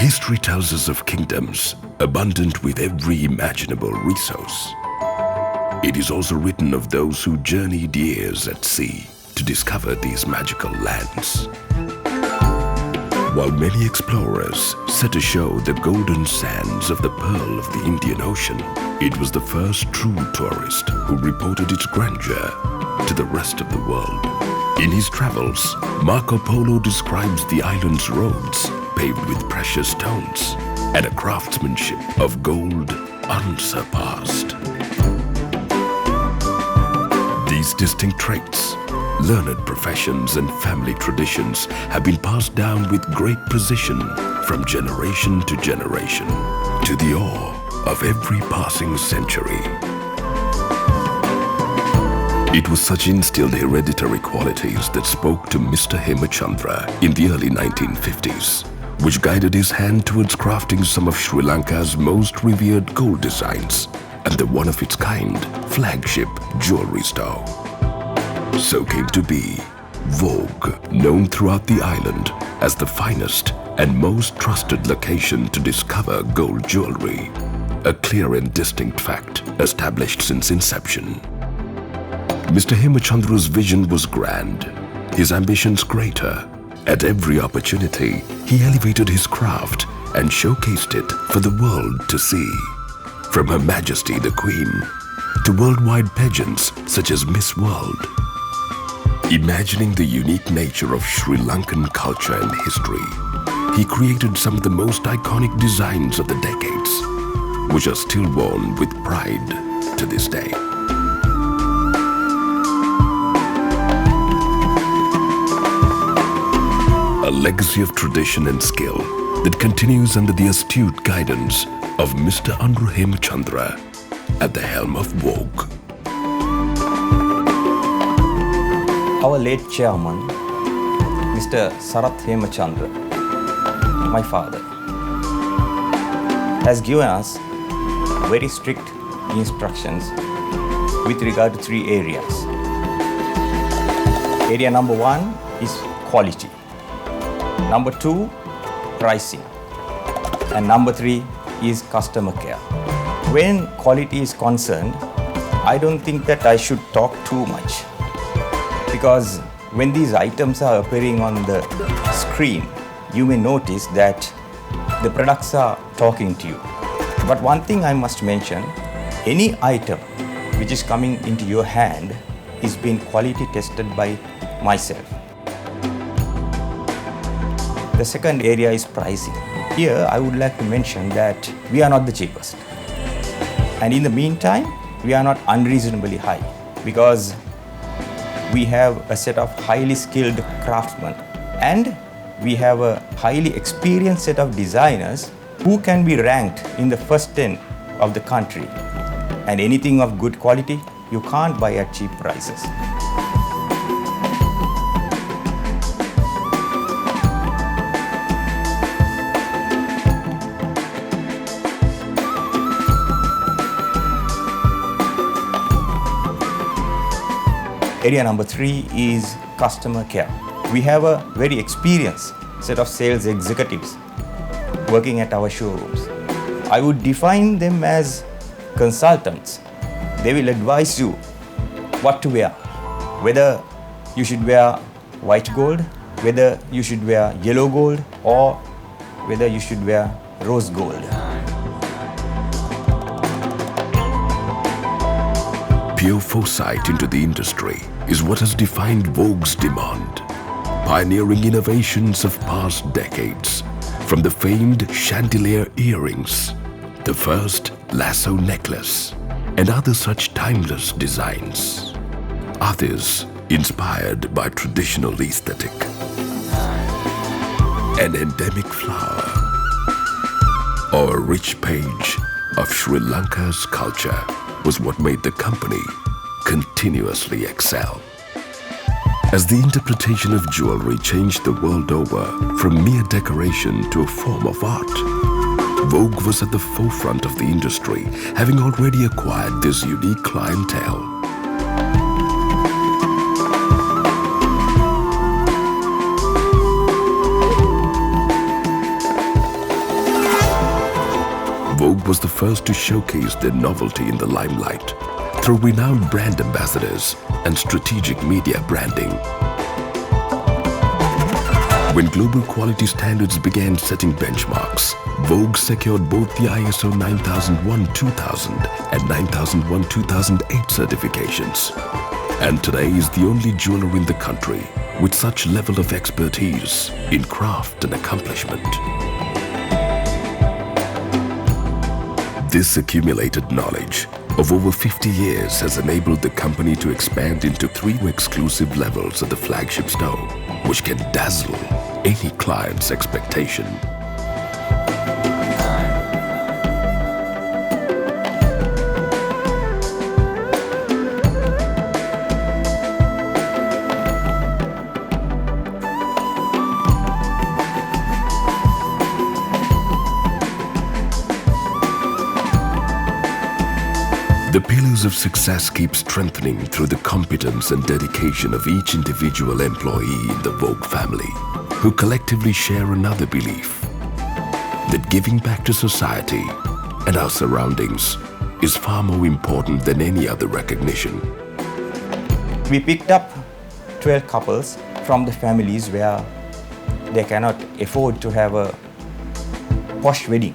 History tells us of kingdoms abundant with every imaginable resource. It is also written of those who journeyed years at sea to discover these magical lands. While many explorers set to show the golden sands of the Pearl of the Indian Ocean, it was the first true tourist who reported its grandeur to the rest of the world. In his travels, Marco Polo describes the island's roads paved with precious stones and a craftsmanship of gold unsurpassed. These distinct traits, learned professions and family traditions have been passed down with great precision from generation to generation, to the awe of every passing century. It was such instilled hereditary qualities that spoke to Mr. Hemachandra in the early 1950s, which guided his hand towards crafting some of Sri Lanka's most revered gold designs and the one-of-its-kind flagship jewelry store. So came to be Vogue, known throughout the island as the finest and most trusted location to discover gold jewelry, a clear and distinct fact established since inception. Mr. Hemachandra's vision was grand, his ambitions greater. At every opportunity, he elevated his craft and showcased it for the world to see. From Her Majesty the Queen to worldwide pageants such as Miss World. Imagining the unique nature of Sri Lankan culture and history, he created some of the most iconic designs of the decades, which are still worn with pride to this day. A legacy of tradition and skill that continues under the astute guidance of Mr. Andrew Hemachandra at the helm of Vogue. Our late chairman, Mr. Sarath Hemachandra, my father, has given us very strict instructions with regard to 3 areas. Area number 1 is quality. Number 2, pricing. And number 3 is customer care. When quality is concerned, I don't think that I should talk too much. Because when these items are appearing on the screen, you may notice that the products are talking to you. But one thing I must mention, any item which is coming into your hand is being quality tested by myself. The second area is pricing. Here I would like to mention that we are not the cheapest. And in the meantime, we are not unreasonably high, because we have a set of highly skilled craftsmen and we have a highly experienced set of designers who can be ranked in the first 10 of the country. And anything of good quality, you can't buy at cheap prices. Area number 3 is customer care. We have a very experienced set of sales executives working at our showrooms. I would define them as consultants. They will advise you what to wear, whether you should wear white gold, whether you should wear yellow gold, or whether you should wear rose gold. Pure foresight into the industry is what has defined Vogue's demand, pioneering innovations of past decades, from the famed chandelier earrings, the first lasso necklace, and other such timeless designs. Others inspired by traditional aesthetic. An endemic flower, or a rich page of Sri Lanka's culture was what made the company continuously excel. As the interpretation of jewelry changed the world over from mere decoration to a form of art, Vogue was at the forefront of the industry, having already acquired this unique clientele. the first to showcase their novelty in the limelight through renowned brand ambassadors and strategic media branding. When global quality standards began setting benchmarks, Vogue secured both the ISO 9001-2000 and 9001-2008 certifications. And today is the only jeweler in the country with such level of expertise in craft and accomplishment. This accumulated knowledge of over 50 years has enabled the company to expand into 3 exclusive levels of the flagship store, which can dazzle any client's expectation. The pillars of success keep strengthening through the competence and dedication of each individual employee in the Vogue family, who collectively share another belief that giving back to society and our surroundings is far more important than any other recognition. We picked up 12 couples from the families where they cannot afford to have a posh wedding,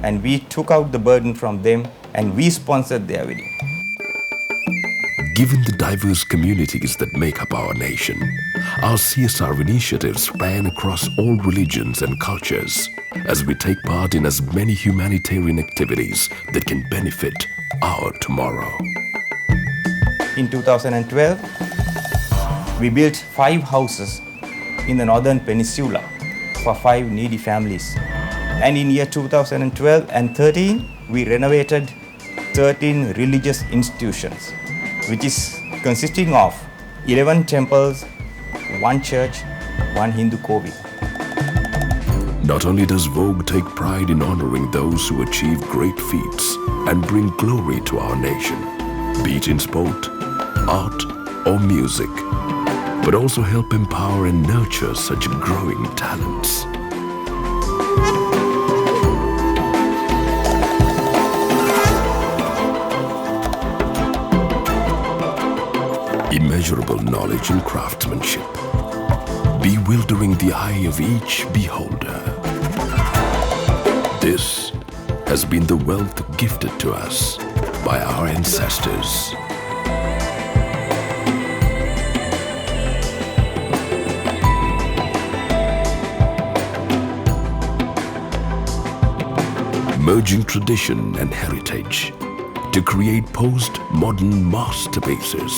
and we took out the burden from them and we sponsored their wedding. Given the diverse communities that make up our nation, our CSR initiatives span across all religions and cultures as we take part in as many humanitarian activities that can benefit our tomorrow. In 2012, we built 5 houses in the Northern Peninsula for 5 needy families. And in year 2012 and 13, we renovated 13 religious institutions, which is consisting of 11 temples, 1 church, 1 Hindu Kovil. Not only does Vogue take pride in honoring those who achieve great feats and bring glory to our nation, be it in sport, art, or music, but also help empower and nurture such growing talents. Immeasurable knowledge and craftsmanship, bewildering the eye of each beholder. This has been the wealth gifted to us by our ancestors. Merging tradition and heritage to create post-modern masterpieces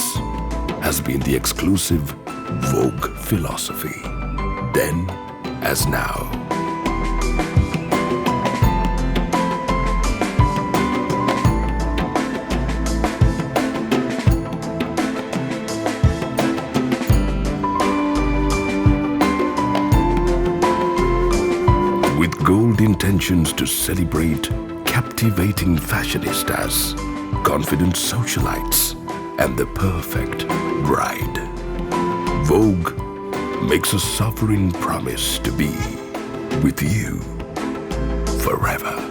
has been the exclusive Vogue philosophy, then as now. With gold intentions to celebrate captivating fashionistas, confident socialites, and the perfect bride, Vogue makes a sovereign promise to be with you forever.